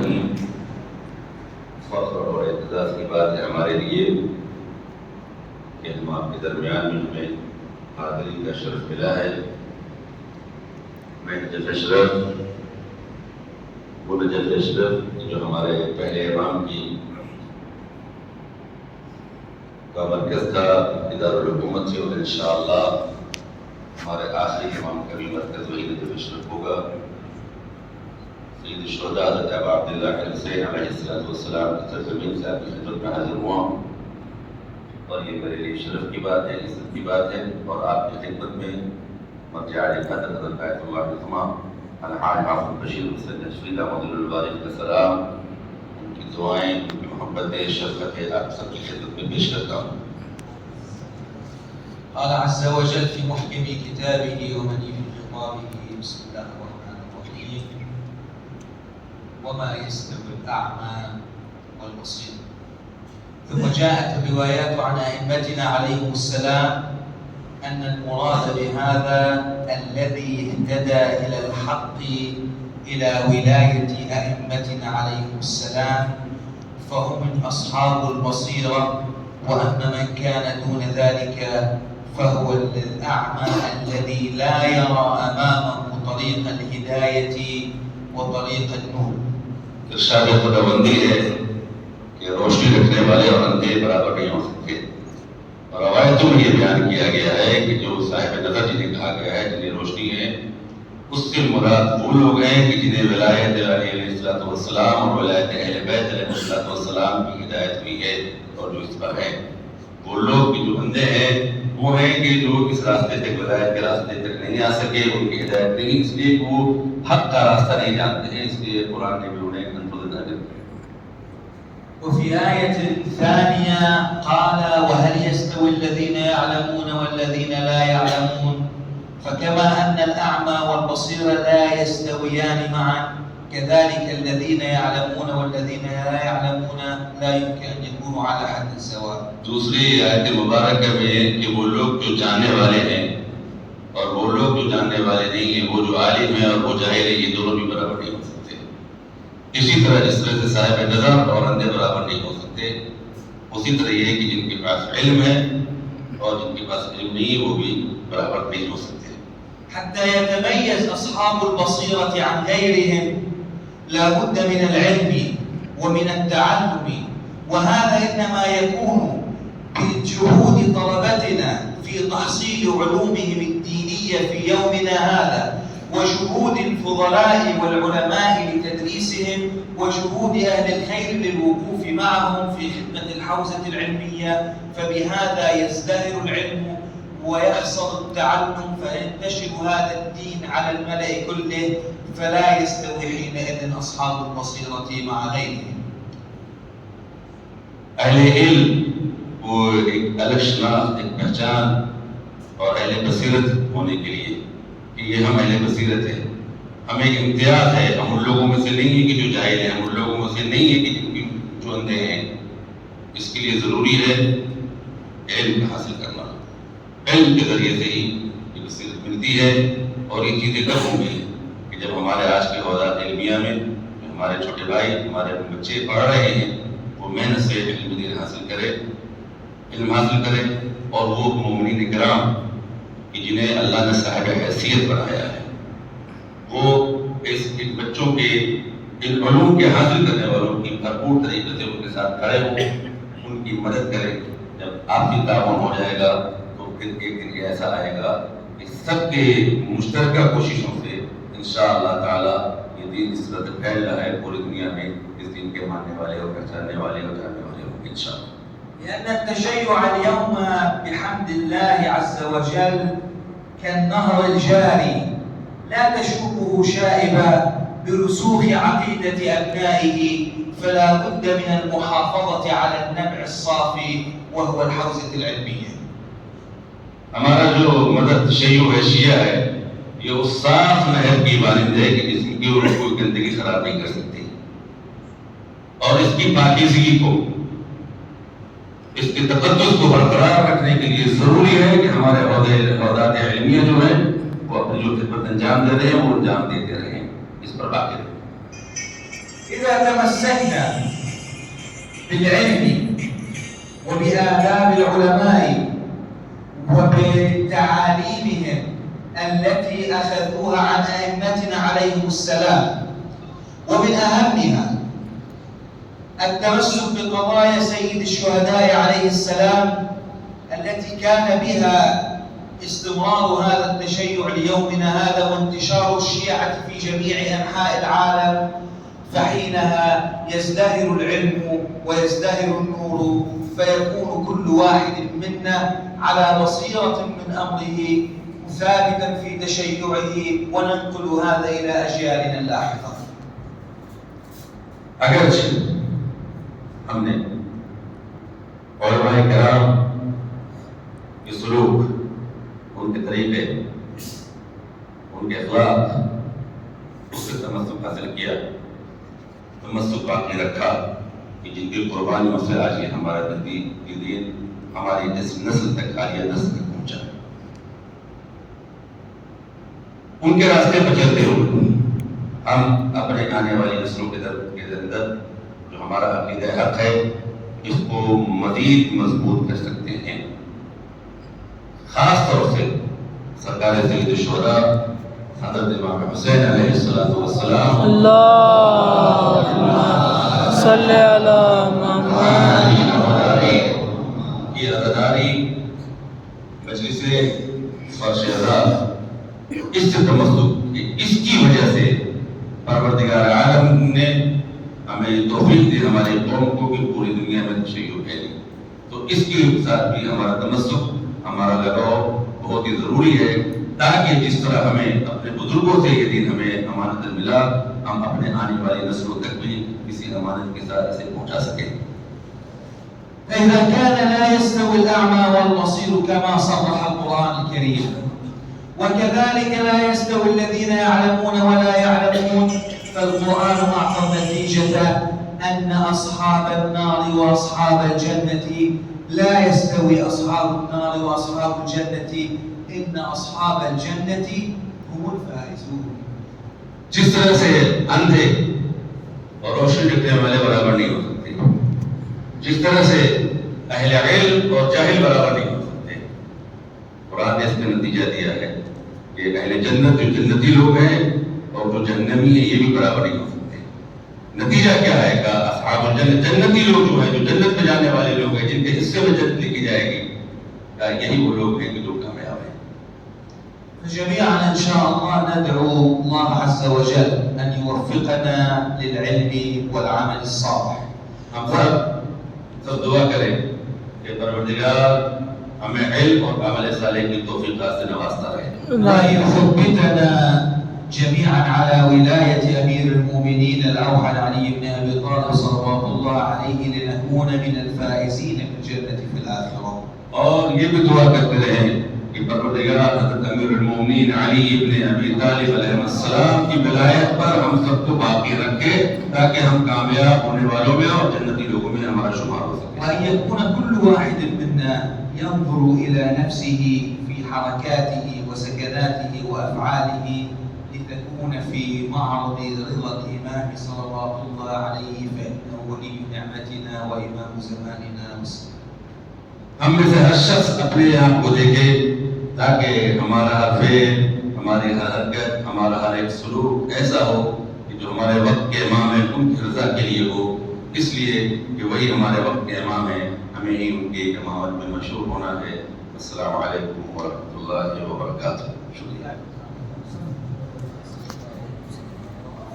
रहीम। फख्र और एतज़ाज़ की बात है हमारे लिए कि हम आपके दरमियान में हमें हाज़िरी का शर्फ मिला है। मैं नजफ़ अशरफ, वो नजफ़ अशरफ जो हमारे पहले इमाम की का मरकज़ था इदारुल हुकूमत से, और इंशाअल्लाह हमारे आखिरी इमाम का भी मरकज़ वही नजफ़ अशरफ होगा। सैयद शुहदा हज़रत अबू अब्दुल्लाह हुसैन अलैहिस्सलाम की सरज़मीन से आपकी खिदमत में हाज़िर हुआ, और ये मेरे लिए शरफ की बात है, इज़्ज़त की बात है। और आपकी खिदमत में मर्जाए क़दर हज़रत आयतुल्लाह उज़्मा अलहाज हाफ़िज़ बशीर हुसैन नशवी दामदुल बारिक का सलाम, उनकी दुआएं, उनकी मोहब्बतें, शफ़क़तें आप सबकी खिदमत में पेश करता हूँ। قال عز وجل في محكم كتابه ومنيف خطابه بسم الله الرحمن الرحيم وما يستوي الأعمى والبصير. ثم جاءت الروايات عن أئمتنا عليهم السلام أن المراد بهذا الذي اهتدى إلى الحق إلى ولاية أئمتنا عليهم السلام فهم من أصحاب البصيرة، وأن من كان دون ذلك فهو الأعمى الذي لا يرى أمامه طريق الهداية وطريق النور. इरशाद खुदाबंदी है कि रोशनी रखने वाले और अंधे बराबर नहीं हो सकते, और रवायतों में यह बयान किया गया है कि जो साहिब नज़र जिन्हें कहा गया है, जिन्हें रोशनी है, उससे मुराद वो लोग हैं कि जिन्हें विलायत अलैहिस्सलाम और विलायत अहले बैत अलैहिस्सलाम की हिदायत हुई है और जो इस पर है। वो लोग जो अंधे हैं वो हैं कि जो इस रास्ते तक, विलायत के रास्ते तक नहीं आ सके, उनकी हिदायत नहीं, इसलिए वो हक का रास्ता नहीं जानते हैं, इसलिए कुरान ने भी उन्हें कंट्रोल कर दिया। وفي آية ثانية قال وهل يستوي الذين يعلمون والذين لا يعلمون، فكما أن الأعمى والبصير لا يستويان معا كذلك الذين يعلمون والذين لا يعلمون لا يمكن أن يكونوا على حد سواء. दूसरी आयत मुबारक में कि वो लोग जो जानने वाले हैं और वो लोग जो जानने वाले नहीं हैं, वो जो आलिम है और वो जाहिल है, ये दोनों भी बराबर नहीं हो सकते। इसी तरह जिस तरह से साहिब नज़र और अंधे बराबर नहीं हो सकते, उसी तरह ये है कि जिनके पास इल्म है और जिनके पास इल्म नहीं है वो भी बराबर नहीं हो सकते। حتى يتميز أصحاب البصيرة عن غيرهم لا بد من العلم ومن التعلم، وهذا إنما يكون بجهود طلبتنا في تحصيل علومهم الدينية في يومنا هذا، وجهود الفضلاء والعلماء لتدريسهم، وجهود أهل الخير للوقوف معهم في خدمة الحوزة العلمية، فبهذا يزدهر العلم ويحصل التعلم فينتشر هذا الدين على الملأ كله، فلا يستوي حينئذ أصحاب البصيرة مع غيرهم. अहले इल्म वो एक अलग शनाख्त, एक पहचान और अहले बसीरत होने के लिए कि ये हम अहले बसीरत हैं, हमें एक इम्तियाज है, हम उन लोगों में से नहीं है कि जो जाहिल हैं, हम उन लोगों में से नहीं है कि जिनकी जो अंधे हैं। इसके लिए ज़रूरी है इल्म हासिल करना, इल्म के ज़रिए से ही ये बसीरत मिलती है। और ये चीज़ें कब होंगी कि जब हमारे आज के औज़ात इल्मिया में हमारे छोटे भाई, हमारे बच्चे पढ़ रहे हैं, वो मेहनत से इल्म दीन हासिल करें और वो मोमिनीन किराम कि जिन्हें अल्लाह ने साहिब हैसियत बनाया है, वो इन बच्चों के इन उलूम के हासिल करने वालों की भरपूर तरीके से उनके साथ खड़े हों, उनकी मदद करें। जब आपसी ताउन हो जाएगा तो फिर एक दिन ऐसा आएगा कि सबके मुश्तरका कोशिशों से इंशाअल्लाह ताला ये दीन इस तरह से फैल रहा है पूरी दुनिया में, इस दीन के मानने वाले और पहचानने वाले और जानने वाले होंगे इंशाअल्लाह। لأن التشيع اليوم بحمد الله عز وجل كالنهر الجاري لا تشوبه شائبة برسوخ عقيدة أبنائه، فلا بد من المحافظة على النبع الصافي وهو الحوزة العلمية. हमारा जो मदद तशय्युअ है, शिया है, ये उस साफ नहर की मानंद है कि जिसकी कोई गंदगी खराब नहीं कर सकती, और इसकी पाकीज़गी को, इसके तक़द्दुस को बरकरार रखने के लिए ज़रूरी है कि हमारे औज़ात इल्मिया जो हैं वो अपनी जो खिदमत अंजाम दे रहे हैं वो अंजाम देते रहें, इस पर बाकी रहें। إذا تمسكنا بالعلم وبآداب العلماء وبتعاليمهم التي أخذوها عن أئمتنا عليهم السلام، ومن أهمها التمسك بقضايا سيد الشهداء عليه السلام التي كان بها استمرار هذا التشيع ليومنا هذا وانتشار الشيعة في جميع أنحاء العالم، فحينها يزدهر العلم ويزدهر النور، فيكون كل واحد منا على بصيرة من أمره ثابتا في تشيعه، وننقل هذا إلى أجيالنا اللاحقة. अगरचे हमने उलमाए किराम के सलूक, उनके तरीके, उनके अखलाक, उससे तमस्सुक हासिल किया, तमस्सुक बाकी रखा कि जिनकी कुर्बानियों से आज ये हमारा दीन हमारी इस नस्ल तक हालिया नस्ल तक पहुंचा। उनके रास्ते पर चलते हुए हम अपने आने वाली नस्लों के अंदर जो हमारा अकीदा हक है इसको मजीद मजबूत कर सकते हैं। खास तौर से सरकार सैयद शुहदा हज़रत इमाम हुसैन अलैहिस्सलातु वस्सलाम अल्लाहुम्मा सल्ली अला मुहम्मद की अज़ादारी मजलिसे फर्श अज़ा इससे तमस्सुक, इसकी वजह से परवरदिगार आलम ने हमें तौफीक दी हमारे कौम को भी पूरी दुनिया में तशय्युअ फैली। तो इसके साथ भी हमारा तमस्सुक, हमारा लगाव बहुत ही जरूरी है, ताकि जिस तरह हमें अपने बुजुर्गों से ये दिन हमें अमानत मिला, हम अपने आने वाली नस्लों तक भी इसी अमानत के साथ इसे पहुंचा सकें। فإذا كان لا يستوي الأعمى والبصير كما صرح القرآن الكريم، وكذلك لا يستوي الذين يعلمون ولا يعلمون، فالقرآن أعطى النتيجة أن أصحاب النار وأصحاب الجنة لا يستوي أصحاب النار وأصحاب الجنة، إن أصحاب الجنة هم الفائزون. जिस तरह से अंधे और रोशनी दिखने वाले बराबर नहीं हो सकते, जिस तरह से अहले इल्म और जाहिल बराबर नहीं हो सकते, कुरान ने इसका नतीजा दिया है कि अहले जन्नत जो जन्नती लोग हैं और जो जहन्नमी है ये भी बराबर नहीं हो सकते। नतीजा क्या आएगा? अस्हाबुल जन्नत, जन्नती लोग जो हैं, जो जन्नत में जाने वाले लोग हैं, जिनके हिस्से में जन्नत लिखी जाएगी, यही वो लोग हैं जो कामयाब हैं। جميعا إن شاء الله ندعو الله عز وجل أن يوفقنا للعلم والعمل الصالح. हम सब दुआ करें कि परवरदिगार हमें इल्म और अमल सालेह की तौफीक से नवाजता रहे, وأن يثبتنا جميعا على ولاية أمير المؤمنين الأوحد علي بن أبي طالب صلوات الله عليه لنكون من الفائزين بالجنة في الآخرة. और ये भी दुआ करते रहे कि परवरदिगार हज़रत अमीरुल मोमिनीन अली इब्न अबी तालिब अलैहिस्सलाम की विलायत पर हम सबको बाकी रखे, ताकि हम कामयाब होने वालों में और जन्नती लोगों में हमारा शुमार हो सके। وأن يكون كل واحد منا ينظر إلى نفسه في حركاته وسكناته وأفعاله لتكون في معرض رضا الإمام صلوات الله عليه، فإنه ولي نعمتنا وإمام زماننا مسلم. हम में से हर शख्स अपने आप को देखे, ताकि हमारा हर फेल, हमारी हर हरकत, हमारा हर एक सलूक ऐसा हो कि जो हमारे वक्त के इमाम है उनकी रजा के लिए हो, इसलिए कि वही हमारे वक्त के इमाम है, हमें ही उनकी इमामत में मशहूर होना है। अस्सलामु अलैकुम व रहमतुल्लाहि व बरकातुहू। शुक्रिया।